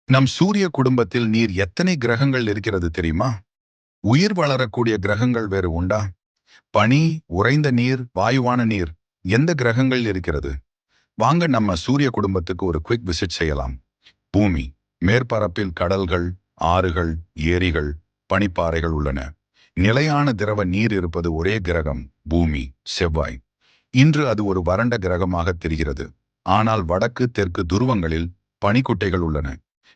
நம் சூரிய குடும்பத்தில் நீர் எத்தனை கிரகங்கள் இருக்கிறது தெரியுமா? உயிர் வளரக்கூடிய கிரகங்கள் வேறு உண்டா? பனி, உறைந்த நீர், வாயுவான நீர், எந்த கிரகங்கள் இருக்கிறது? வாங்க நம்ம சூரிய குடும்பத்துக்கு ஒரு குவிக் விசிட் செய்யலாம். பூமி மேற்பரப்பில் கடல்கள், ஆறுகள், ஏரிகள், பனிப்பாறைகள் உள்ளன. நிலையான திரவ நீர் இருப்பது ஒரே கிரகம் பூமி, செவ்வாய். இன்று அது ஒரு வறண்ட கிரகமாக தெரிகிறது. ஆனால் வடக்கு தெற்கு துருவங்களில் பனிக்குட்டைகள் உள்ளன.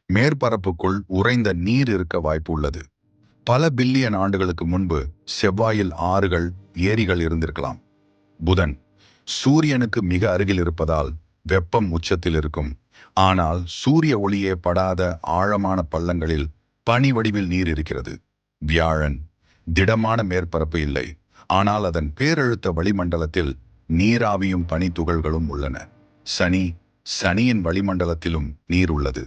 மேற்பரப்புக்குள் உறைந்த நீர் இருக்க வாய்ப்பு உள்ளது. பல பில்லியன் ஆண்டுகளுக்கு முன்பு செவ்வாயில் ஆறுகள், ஏரிகள் இருந்திருக்கலாம். புதன் சூரியனுக்கு மிக அருகில் இருப்பதால் வெப்பம் உச்சத்தில் இருக்கும். ஆனால் சூரிய ஒளியே படாத ஆழமான பள்ளங்களில் பனி வடிவில் நீர் இருக்கிறது. வியாழன் திடமான மேற்பரப்பு இல்லை. ஆனால் அதன் பேரழுத்த வளிமண்டலத்தில் நீராவியும் பனித்துகள்களும் உள்ளன. சனி சனியின் வளிமண்டலத்திலும் நீர் உள்ளது.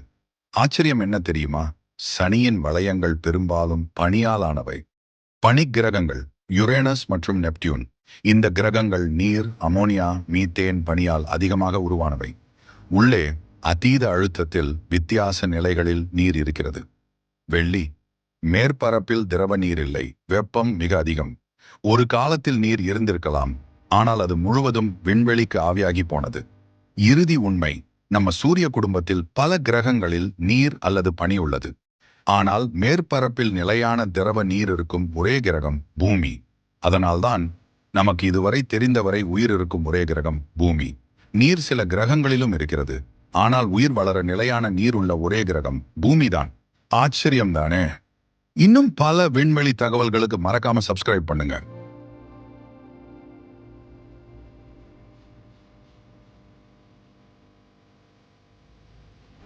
ஆச்சரியம் என்ன தெரியுமா? சனியின் வளையங்கள் பெரும்பாலும் பனியால் ஆனவை. பனிக்கிரகங்கள் யுரேனஸ் மற்றும் நெப்டியூன். இந்த கிரகங்கள் நீர், அமோனியா, மீத்தேன் பனியால் அதிகமாக உருவானவை. உள்ளே அதீத அழுத்தத்தில் வித்தியாச நிலைகளில் நீர் இருக்கிறது. வெள்ளி மேற்பரப்பில் திரவ நீர் இல்லை. வெப்பம் மிக அதிகம். ஒரு காலத்தில் நீர் இருந்திருக்கலாம். ஆனால் அது முழுவதும் விண்வெளிக்கு ஆவியாகி போனது. இறுதி உண்மை, நம்ம சூரிய குடும்பத்தில் பல கிரகங்களில் நீர் அல்லது பனி உள்ளது. ஆனால் மேற்பரப்பில் நிலையான திரவ நீர் இருக்கும் ஒரே கிரகம் பூமி. அதனால்தான் நமக்கு இதுவரை தெரிந்தவரை உயிர் இருக்கும் ஒரே கிரகம் பூமி. நீர் சில கிரகங்களிலும் இருக்கிறது. ஆனால் உயிர் வளர நிலையான நீர் உள்ள ஒரே கிரகம் பூமிதான். ஆச்சரியம்தானே? இன்னும் பல விண்வெளி தகவல்களுக்கு மறக்காம சப்ஸ்கிரைப் பண்ணுங்க.